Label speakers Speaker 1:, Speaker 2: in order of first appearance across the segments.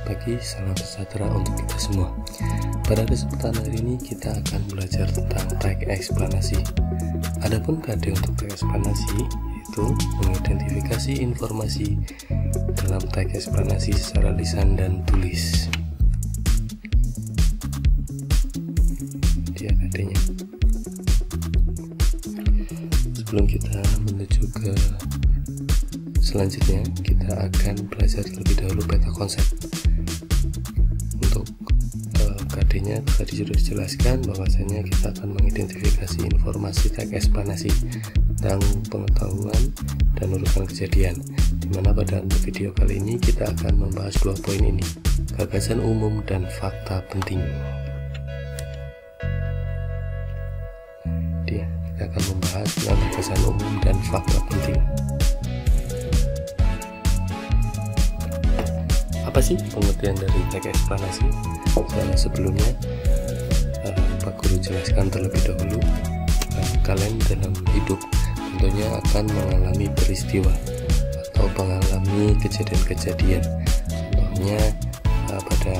Speaker 1: pagi, salam sejahtera untuk kita semua. Pada kesempatan hari ini kita akan belajar tentang tag eksplanasi. Adapun KD untuk tag eksplanasi yaitu mengidentifikasi informasi dalam tag eksplanasi secara lisan dan tulis. Dia KD-nya. Sebelum kita menuju ke selanjutnya, kita akan belajar terlebih dahulu peta konsep. Untuk KD-nya tadi sudah dijelaskan bahwasanya kita akan mengidentifikasi informasi tag eksplanasi tentang pengetahuan dan urutan kejadian, dimana pada video kali ini kita akan membahas dua poin ini: gagasan umum dan fakta penting. Kita akan membahas tentang gagasan umum dan fakta penting. Apa sih pengertian dari tag eksplanasi? Sebelumnya Pak Guru jelaskan terlebih dahulu, kalian dalam hidup tentunya akan mengalami peristiwa atau mengalami kejadian-kejadian. Contohnya pada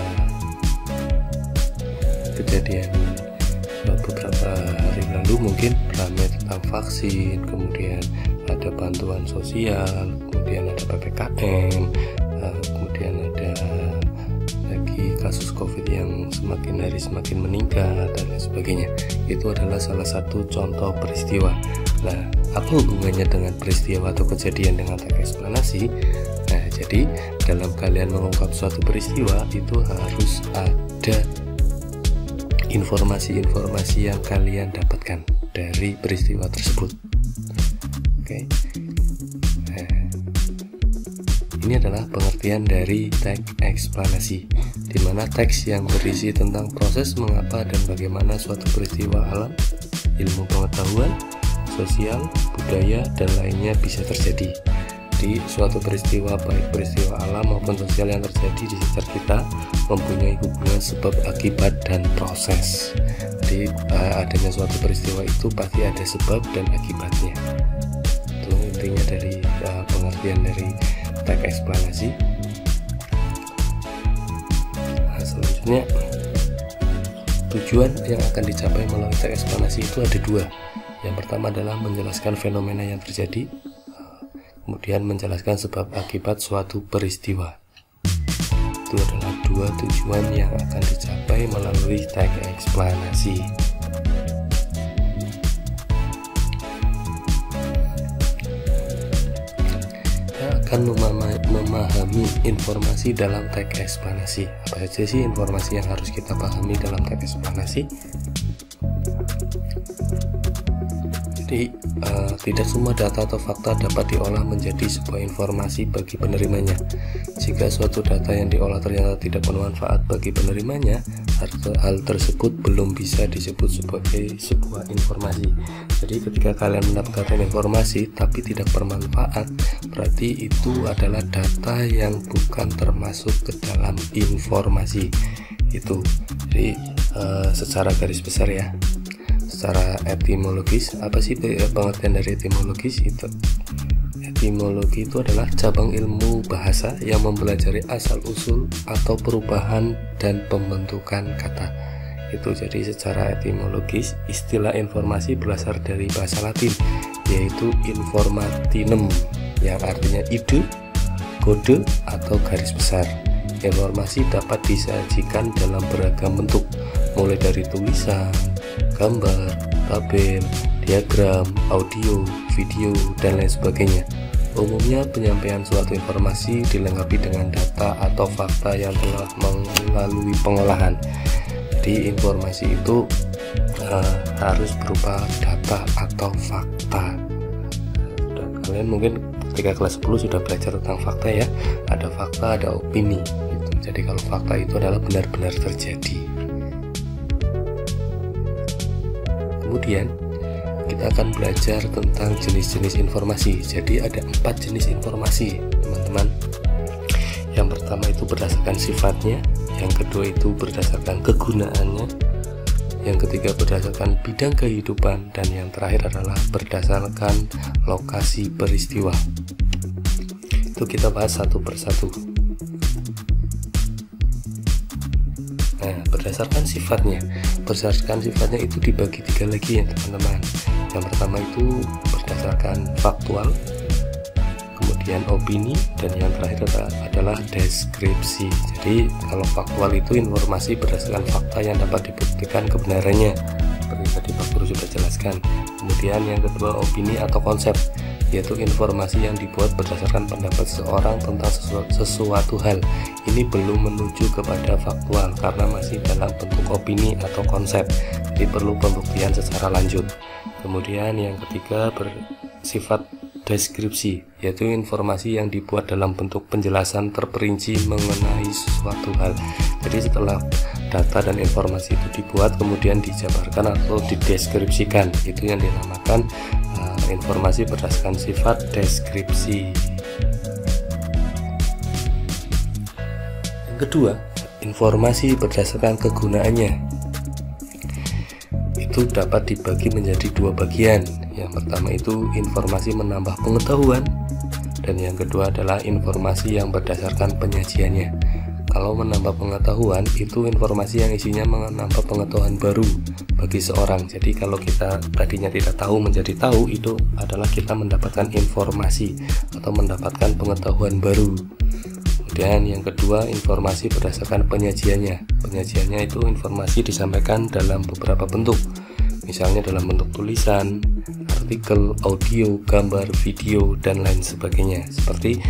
Speaker 1: kejadian beberapa hari lalu mungkin ramai tentang vaksin, kemudian ada bantuan sosial, kemudian ada PPKM, kemudian ada lagi kasus COVID yang semakin hari semakin meningkat dan lain sebagainya. Itu adalah salah satu contoh peristiwa. Nah, apa hubungannya dengan peristiwa atau kejadian dengan tag eksplanasi? Nah, jadi dalam kalian mengungkap suatu peristiwa itu harus ada informasi-informasi yang kalian dapatkan dari peristiwa tersebut. Oke. Ini adalah pengertian dari tag eksplanasi, di mana teks yang berisi tentang proses mengapa dan bagaimana suatu peristiwa alam, ilmu pengetahuan, sosial, budaya, dan lainnya bisa terjadi. Di suatu peristiwa, baik peristiwa alam maupun sosial yang terjadi di sekitar kita, mempunyai hubungan sebab akibat dan proses. Jadi adanya suatu peristiwa itu pasti ada sebab dan akibatnya. Itu intinya dari pengertian dari tag eksplanasi. Nah, selanjutnya, tujuan yang akan dicapai melalui tag eksplanasi itu ada dua. Yang pertama adalah menjelaskan fenomena yang terjadi, kemudian menjelaskan sebab akibat suatu peristiwa. Itu adalah dua tujuan yang akan dicapai melalui tag eksplanasi. Kita akan memahami informasi dalam tag eksplanasi. Apa saja sih informasi yang harus kita pahami dalam tag eksplanasi? Jadi tidak semua data atau fakta dapat diolah menjadi sebuah informasi bagi penerimanya. Jika suatu data yang diolah ternyata tidak bermanfaat bagi penerimanya, hal tersebut belum bisa disebut sebagai sebuah informasi. Jadi ketika kalian mendapatkan informasi tapi tidak bermanfaat, berarti itu adalah data yang bukan termasuk ke dalam informasi itu. Jadi secara garis besar ya, secara etimologis, apa sih pengertian dari etimologis itu? Etimologi itu adalah cabang ilmu bahasa yang mempelajari asal-usul atau perubahan dan pembentukan kata. Itu jadi secara etimologis, istilah informasi berasal dari bahasa Latin, yaitu informationem, yang artinya ide, kode, atau garis besar. Informasi dapat disajikan dalam beragam bentuk, mulai dari tulisan, gambar, tabel, diagram, audio, video, dan lain sebagainya. Umumnya penyampaian suatu informasi dilengkapi dengan data atau fakta yang telah melalui pengolahan. Jadi informasi itu harus berupa data atau fakta. Dan kalian mungkin ketika kelas 10 sudah belajar tentang fakta ya. Ada fakta, ada opini gitu. Jadi kalau fakta itu adalah benar-benar terjadi. Kemudian kita akan belajar tentang jenis-jenis informasi. Jadi ada 4 jenis informasi, teman-teman. Yang pertama itu berdasarkan sifatnya, yang kedua itu berdasarkan kegunaannya, yang ketiga berdasarkan bidang kehidupan, dan yang terakhir adalah berdasarkan lokasi peristiwa. Itu kita bahas satu persatu. berdasarkan sifatnya. Berdasarkan sifatnya itu dibagi 3 lagi ya teman-teman. Yang pertama itu berdasarkan faktual, kemudian opini, dan yang terakhir adalah deskripsi. Jadi kalau faktual itu informasi berdasarkan fakta yang dapat dibuktikan kebenarannya, seperti tadi Pak Guru sudah jelaskan. Kemudian yang kedua opini atau konsep, yaitu informasi yang dibuat berdasarkan pendapat seseorang tentang sesuatu hal. Ini belum menuju kepada faktual karena masih dalam bentuk opini atau konsep, jadi perlu pembuktian secara lanjut. Kemudian yang ketiga bersifat deskripsi, yaitu informasi yang dibuat dalam bentuk penjelasan terperinci mengenai sesuatu hal. Jadi setelah data dan informasi itu dibuat, kemudian dijabarkan atau dideskripsikan, itu yang dinamakan informasi berdasarkan sifat deskripsi. Yang kedua, informasi berdasarkan kegunaannya. Itu dapat dibagi menjadi 2 bagian. Yang pertama itu informasi menambah pengetahuan, dan yang kedua adalah informasi yang berdasarkan penyajiannya. Kalau menambah pengetahuan itu informasi yang isinya menambah pengetahuan baru bagi seorang. Jadi kalau kita tadinya tidak tahu menjadi tahu, itu adalah kita mendapatkan informasi atau mendapatkan pengetahuan baru. Kemudian yang kedua informasi berdasarkan penyajiannya. Penyajiannya itu informasi disampaikan dalam beberapa bentuk, misalnya dalam bentuk tulisan, artikel, audio, gambar, video, dan lain sebagainya. Seperti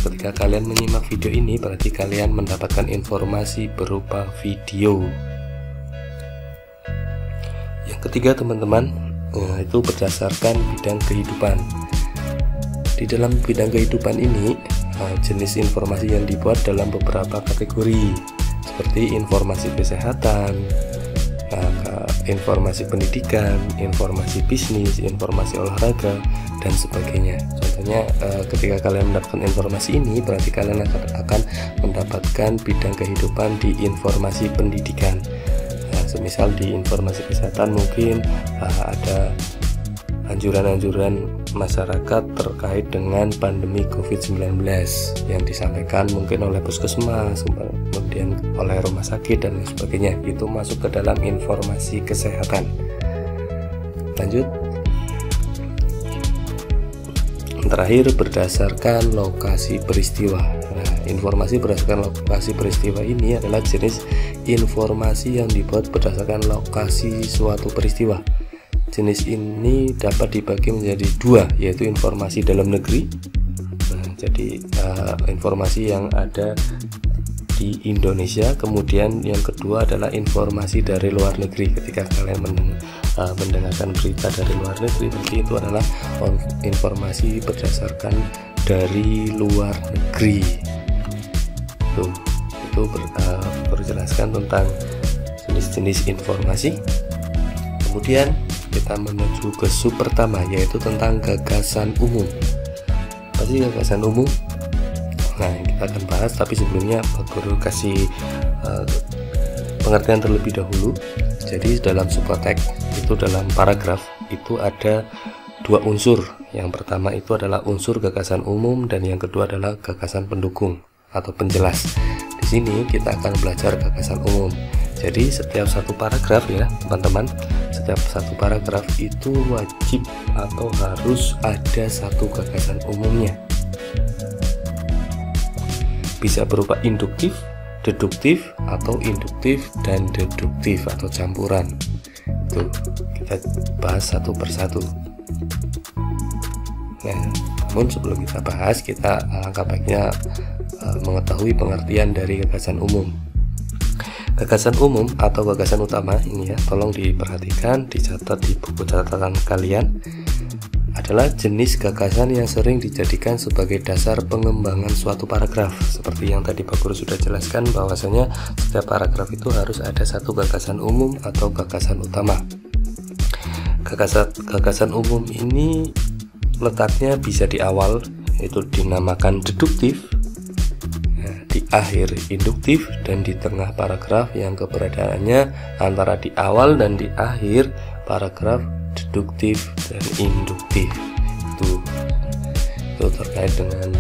Speaker 1: ketika kalian menyimak video ini, berarti kalian mendapatkan informasi berupa video. Yang ketiga teman-teman, itu berdasarkan bidang kehidupan. Di dalam bidang kehidupan ini, jenis informasi yang dibuat dalam beberapa kategori, seperti informasi kesehatan, informasi pendidikan, informasi bisnis, informasi olahraga, dan sebagainya. Contohnya ketika kalian mendapatkan informasi ini, berarti kalian akan mendapatkan bidang kehidupan di informasi pendidikan. Semisal di informasi kesehatan mungkin ada anjuran-anjuran masyarakat terkait dengan pandemi COVID-19 yang disampaikan mungkin oleh puskesmas, kemudian oleh rumah sakit dan lain sebagainya. Itu masuk ke dalam informasi kesehatan. Lanjut. Terakhir berdasarkan lokasi peristiwa. Nah, informasi berdasarkan lokasi peristiwa ini adalah jenis informasi yang dibuat berdasarkan lokasi suatu peristiwa. Jenis ini dapat dibagi menjadi 2, yaitu informasi dalam negeri. Jadi informasi yang ada di Indonesia. Kemudian yang kedua adalah informasi dari luar negeri. Ketika kalian mendengarkan berita dari luar negeri, berarti itu adalah informasi berdasarkan dari luar negeri. Itu berjelaskan tentang jenis-jenis informasi. Kemudian kita menuju ke sub pertama, yaitu tentang gagasan umum. Apa sih gagasan umum? Nah, yang kita akan bahas, tapi sebelumnya Pak Guru kasih pengertian terlebih dahulu. Jadi dalam sebuah teks itu, dalam paragraf itu ada 2 unsur. Yang pertama itu adalah unsur gagasan umum, dan yang kedua adalah gagasan pendukung atau penjelas. Di sini kita akan belajar gagasan umum. Jadi setiap satu paragraf ya teman-teman, setiap satu paragraf itu wajib atau harus ada satu gagasan umumnya. Bisa berupa induktif, deduktif, atau induktif dan deduktif atau campuran. Itu kita bahas satu persatu. Nah, namun sebelum kita bahas, kita alangkah baiknya mengetahui pengertian dari gagasan umum. Gagasan umum atau gagasan utama ini ya, tolong diperhatikan, dicatat di buku catatan kalian, adalah jenis gagasan yang sering dijadikan sebagai dasar pengembangan suatu paragraf. Seperti yang tadi Pak Guru sudah jelaskan, bahwasanya setiap paragraf itu harus ada satu gagasan umum atau gagasan utama. Gagasan umum ini letaknya bisa di awal, itu dinamakan deduktif, di akhir induktif, dan di tengah paragraf yang keberadaannya antara di awal dan di akhir paragraf deduktif dan induktif. Itu terkait dengan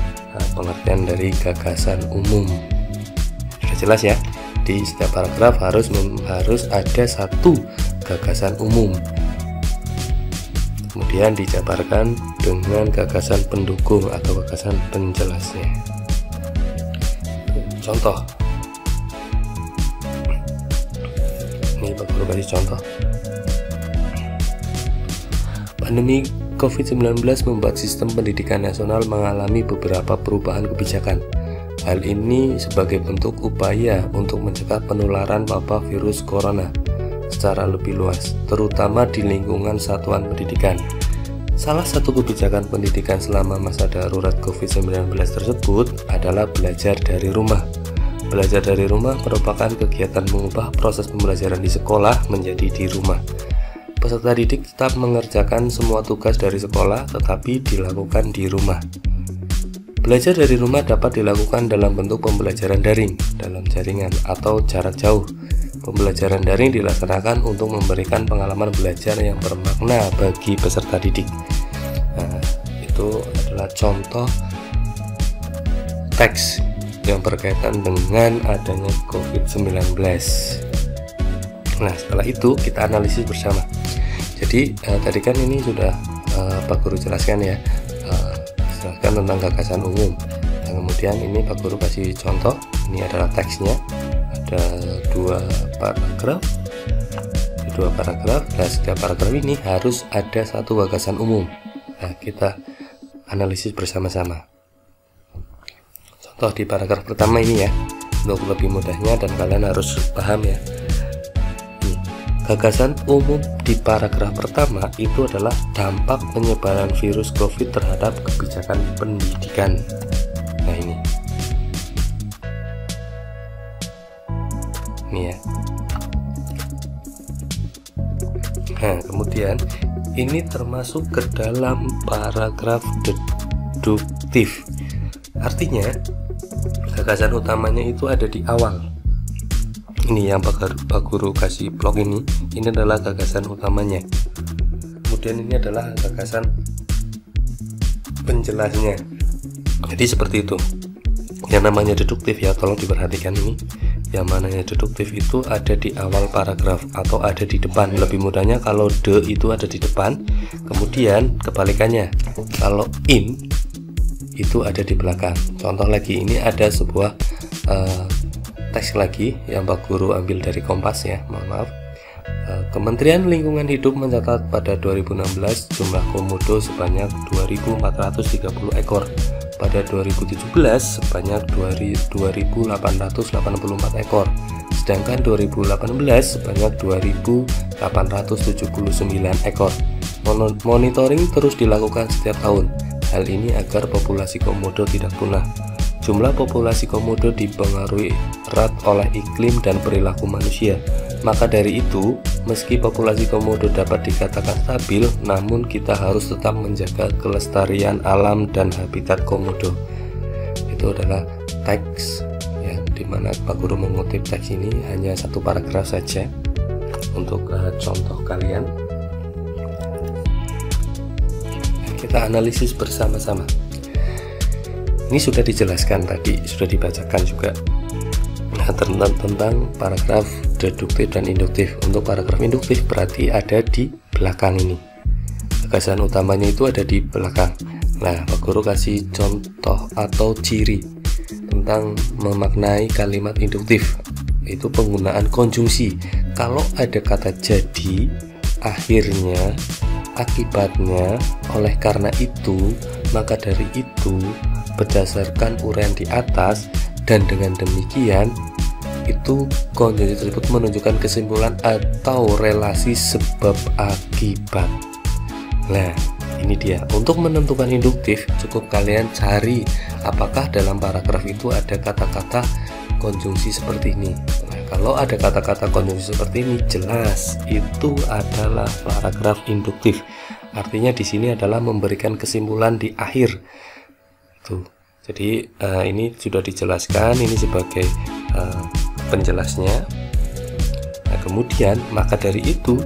Speaker 1: pengertian dari gagasan umum. Sudah jelas ya? Jadi setiap paragraf harus ada satu gagasan umum, kemudian dijabarkan dengan gagasan pendukung atau gagasan penjelasnya. Contoh, ini Pak Guru kasih contoh. Pandemi COVID-19 membuat sistem pendidikan nasional mengalami beberapa perubahan kebijakan. Hal ini sebagai bentuk upaya untuk mencegah penularan wabah virus corona secara lebih luas, terutama di lingkungan satuan pendidikan. Salah satu kebijakan pendidikan selama masa darurat COVID-19 tersebut adalah belajar dari rumah. Belajar dari rumah merupakan kegiatan mengubah proses pembelajaran di sekolah menjadi di rumah. Peserta didik tetap mengerjakan semua tugas dari sekolah, tetapi dilakukan di rumah. Belajar dari rumah dapat dilakukan dalam bentuk pembelajaran daring, dalam jaringan, atau jarak jauh. Pembelajaran daring dilaksanakan untuk memberikan pengalaman belajar yang bermakna bagi peserta didik. Nah, itu adalah contoh teks yang berkaitan dengan adanya COVID-19. Nah, setelah itu kita analisis bersama. Jadi tadi kan ini sudah Pak Guru jelaskan ya, jelaskan tentang gagasan umum. Dan kemudian ini Pak Guru kasih contoh. Ini adalah teksnya, ada dua paragraf. Dan setiap paragraf ini harus ada satu gagasan umum. Nah, kita analisis bersama-sama. Contoh di paragraf pertama ini ya, untuk lebih mudahnya dan kalian harus paham ya. Gagasan umum di paragraf pertama itu adalah dampak penyebaran virus COVID terhadap kebijakan pendidikan. Nah ini ya. Nah kemudian ini termasuk ke dalam paragraf deduktif. Artinya gagasan utamanya itu ada di awal. Ini yang Pak Guru kasih blog ini adalah gagasan utamanya. Kemudian ini adalah gagasan penjelasnya. Jadi seperti itu. Yang namanya deduktif ya, tolong diperhatikan ini. Yang namanya deduktif itu ada di awal paragraf atau ada di depan. Lebih mudahnya kalau de itu ada di depan, kemudian kebalikannya. Kalau in itu ada di belakang. Contoh lagi, ini ada sebuah teks lagi yang Pak Guru ambil dari Kompas ya, mohon maaf. Kementerian Lingkungan Hidup mencatat pada 2016 jumlah komodo sebanyak 2.430 ekor. Pada 2017 sebanyak 2.884 ekor. Sedangkan 2018 sebanyak 2.879 ekor. Monitoring terus dilakukan setiap tahun. Hal ini agar populasi komodo tidak punah. Jumlah populasi komodo dipengaruhi erat oleh iklim dan perilaku manusia. Maka dari itu, meski populasi komodo dapat dikatakan stabil, namun kita harus tetap menjaga kelestarian alam dan habitat komodo. Itu adalah teks yang dimana Pak Guru mengutip teks ini hanya satu paragraf saja untuk contoh kalian. Kita analisis bersama-sama. Ini sudah dijelaskan tadi, sudah dibacakan juga. Nah, tentang paragraf deduktif dan induktif. Untuk paragraf induktif berarti ada di belakang ini. Gagasan utamanya itu ada di belakang. Nah, Pak Guru kasih contoh atau ciri tentang memaknai kalimat induktif. Itu penggunaan konjungsi. Kalau ada kata jadi, akhirnya, akibatnya, oleh karena itu, maka dari itu, berdasarkan uraian di atas, dan dengan demikian itu konjungsi tersebut menunjukkan kesimpulan atau relasi sebab akibat. Nah ini dia, untuk menentukan induktif cukup kalian cari apakah dalam paragraf itu ada kata-kata konjungsi seperti ini. Nah, kalau ada kata-kata konjungsi seperti ini, jelas itu adalah paragraf induktif. Artinya di sini adalah memberikan kesimpulan di akhir. Tuh. Jadi ini sudah dijelaskan, ini sebagai penjelasnya. Nah, kemudian maka dari itu,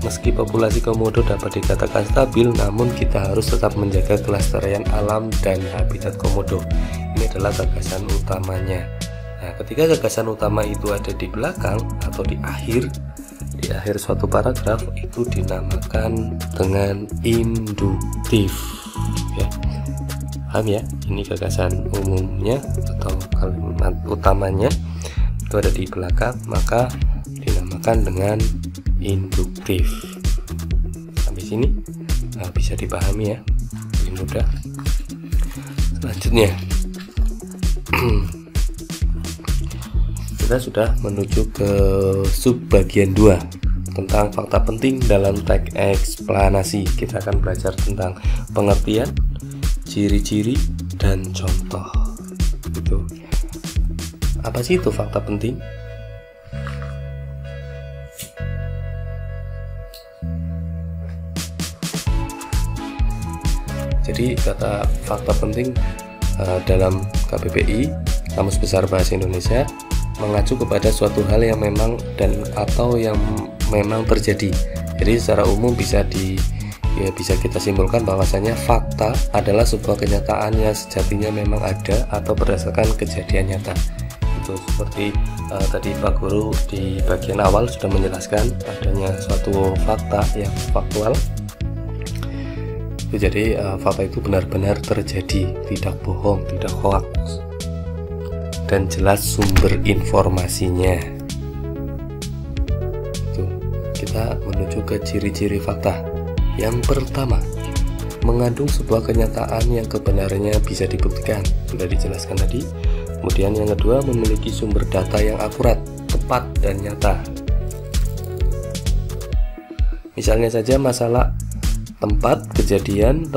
Speaker 1: meski populasi komodo dapat dikatakan stabil, namun kita harus tetap menjaga kelestarian alam dan habitat komodo. Ini adalah gagasan utamanya. Nah, ketika gagasan utama itu ada di belakang atau di akhir suatu paragraf, itu dinamakan dengan induktif. Ya. Paham ya? Ini gagasan umumnya atau kalimat utamanya itu ada di belakang, maka dinamakan dengan induktif. Sampai sini bisa dipahami ya, lebih mudah. Selanjutnya kita sudah menuju ke subbagian 2 tentang fakta penting dalam teks eksplanasi. Kita akan belajar tentang pengertian, ciri-ciri, dan contoh. Itu apa sih itu fakta penting? Jadi kata fakta penting dalam KBBI, Kamus Besar Bahasa Indonesia, mengacu kepada suatu hal yang memang atau yang memang terjadi. Jadi secara umum bisa kita simpulkan bahwasanya fakta adalah sebuah kenyataan yang sejatinya memang ada atau berdasarkan kejadian nyata. Itu seperti tadi Pak Guru di bagian awal sudah menjelaskan adanya suatu fakta yang faktual. Jadi fakta itu benar-benar terjadi, tidak bohong, tidak hoax, dan jelas sumber informasinya. Itu kita menuju ke ciri-ciri fakta. Yang pertama, mengandung sebuah kenyataan yang kebenarannya bisa dibuktikan, sudah dijelaskan tadi. Kemudian yang kedua, memiliki sumber data yang akurat, tepat, dan nyata. Misalnya saja masalah tempat kejadian,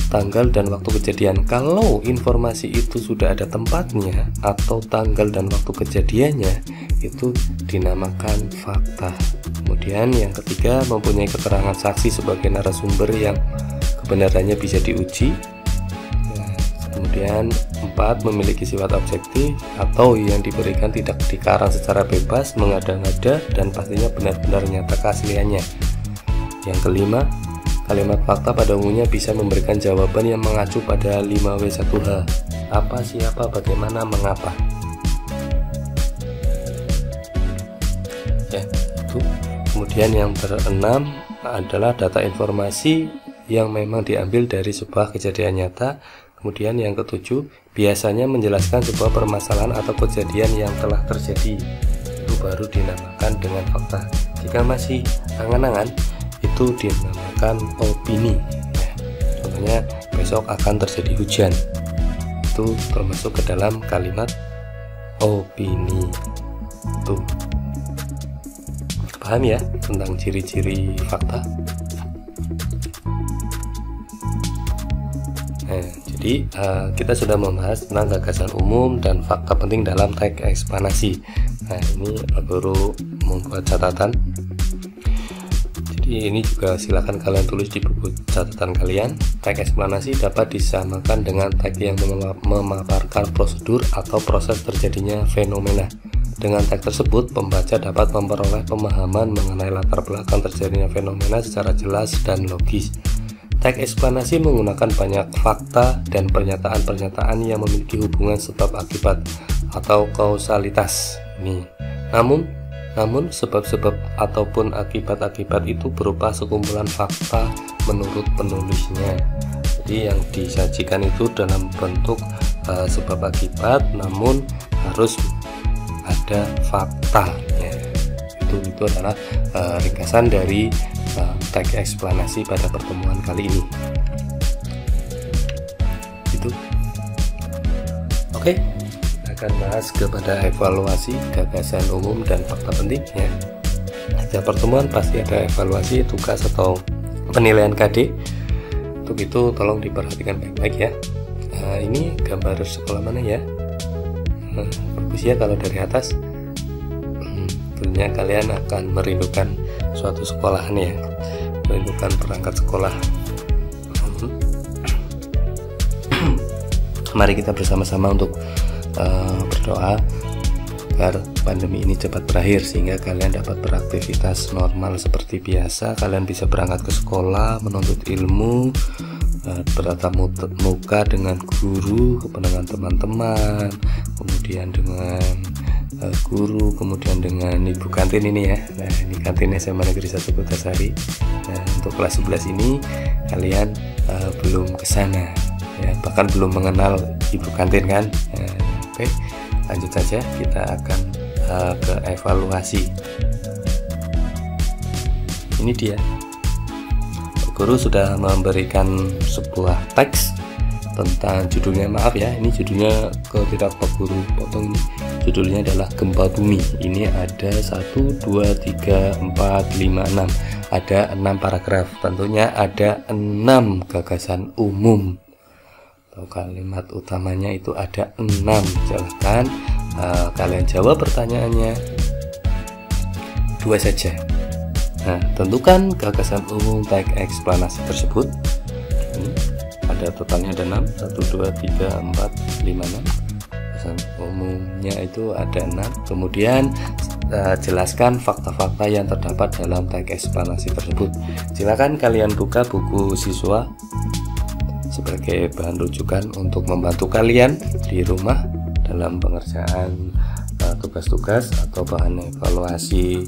Speaker 1: tanggal dan waktu kejadian. Kalau informasi itu sudah ada tempatnya atau tanggal dan waktu kejadiannya, itu dinamakan fakta. Kemudian yang ketiga, mempunyai keterangan saksi sebagai narasumber yang kebenarannya bisa diuji. Kemudian 4, memiliki sifat objektif atau yang diberikan tidak dikarang secara bebas, mengada-ngada, dan pastinya benar-benar nyata keasliannya. Yang kelima, kalimat fakta pada umumnya bisa memberikan jawaban yang mengacu pada 5W1H. Apa, siapa, bagaimana, mengapa. Ya, itu. Kemudian yang keenam adalah data informasi yang memang diambil dari sebuah kejadian nyata. Kemudian yang ketujuh, biasanya menjelaskan sebuah permasalahan atau kejadian yang telah terjadi. Itu baru dinamakan dengan fakta. Jika masih angan-angan, itu dinamakan opini. Contohnya, besok akan terjadi hujan, itu termasuk ke dalam kalimat opini. Tuh, paham ya tentang ciri-ciri fakta? Jadi kita sudah membahas tentang gagasan umum dan fakta penting dalam teks eksplanasi. Ini baru membuat catatan. Ini juga silakan kalian tulis di buku catatan kalian. Teks eksplanasi dapat disamakan dengan teks yang memaparkan prosedur atau proses terjadinya fenomena. Dengan teks tersebut, pembaca dapat memperoleh pemahaman mengenai latar belakang terjadinya fenomena secara jelas dan logis. Teks eksplanasi menggunakan banyak fakta dan pernyataan-pernyataan yang memiliki hubungan sebab akibat atau kausalitas. Namun sebab-sebab ataupun akibat-akibat itu berupa sekumpulan fakta menurut penulisnya. Jadi yang disajikan itu dalam bentuk sebab akibat, namun harus ada faktanya. Itu adalah ringkasan dari teks eksplanasi pada pertemuan kali ini. Itu. Oke. Akan bahas kepada evaluasi gagasan umum dan fakta penting ya. Setiap pertemuan pasti ada evaluasi tugas atau penilaian KD. Untuk itu tolong diperhatikan baik-baik ya. Ini gambar sekolah mana ya? Bagus ya kalau dari atas. Tentunya kalian akan merindukan suatu sekolahan ya, merindukan perangkat sekolah. Mari kita bersama-sama untuk berdoa agar pandemi ini cepat berakhir sehingga kalian dapat beraktivitas normal seperti biasa. Kalian bisa berangkat ke sekolah, menuntut ilmu, bertatap muka dengan guru, dengan teman-teman, kemudian dengan guru, kemudian dengan ibu kantin ini ya. Nah, ini kantin SMA Negeri 1 Kutasari. Nah, untuk kelas 11 ini kalian belum kesana ya, bahkan belum mengenal ibu kantin kan. Oke, lanjut saja, kita akan ke evaluasi. Ini dia, guru sudah memberikan sebuah teks tentang judulnya, maaf ya, ini judulnya tidak Pak Guru potong, ini judulnya adalah gempa bumi. Ini ada 1, 2, 3, 4, 5, 6, ada 6 paragraf, tentunya ada 6 gagasan umum atau kalimat utamanya itu ada 6. Silahkan kalian jawab pertanyaannya 2 saja. Nah, tentukan gagasan umum teks eksplanasi tersebut. Ini ada totalnya ada 6, 1, 2, 3, 4, 5, 6. Gagasan umumnya itu ada 6. Kemudian jelaskan fakta-fakta yang terdapat dalam teks eksplanasi tersebut. Silakan kalian buka buku siswa sebagai bahan rujukan untuk membantu kalian di rumah dalam pengerjaan tugas-tugas atau bahan evaluasi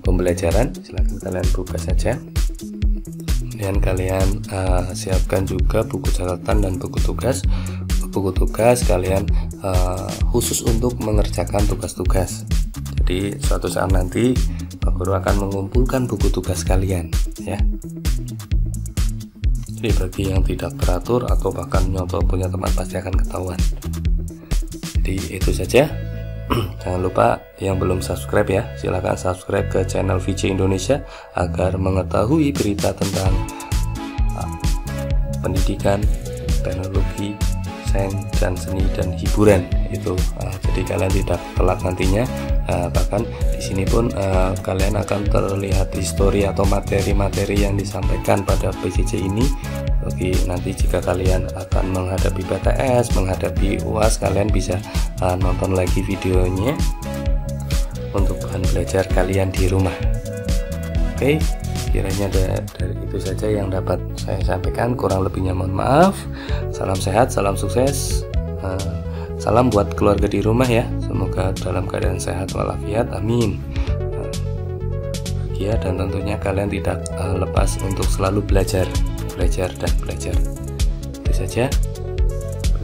Speaker 1: pembelajaran. Silakan kalian buka saja. Kemudian kalian siapkan juga buku catatan dan buku tugas. Buku tugas kalian khusus untuk mengerjakan tugas-tugas. Jadi suatu saat nanti Pak Guru akan mengumpulkan buku tugas kalian ya. Jadi bagi yang tidak teratur atau bahkan nyontoh punya teman pasti akan ketahuan. Jadi itu saja. Jangan lupa yang belum subscribe ya, silahkan subscribe ke channel VJ Indonesia agar mengetahui berita tentang pendidikan, teknologi, sains dan seni dan hiburan itu. Jadi kalian tidak telat nantinya. Bahkan di sini pun kalian akan terlihat histori atau materi-materi yang disampaikan pada PJJ ini. Bagi nanti jika kalian akan menghadapi PTS, menghadapi UAS, kalian bisa nonton lagi videonya untuk bahan belajar kalian di rumah. Oke, kiranya dari itu saja yang dapat saya sampaikan. Kurang lebihnya mohon maaf. Salam sehat, salam sukses, salam buat keluarga di rumah ya. Semoga dalam keadaan sehat walafiat, amin. Bahagia dan tentunya kalian tidak lepas untuk selalu belajar dan belajar. Itu saja.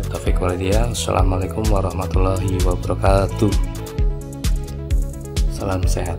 Speaker 1: Taufik walhidayah. Assalamualaikum warahmatullahi wabarakatuh. Salam sehat.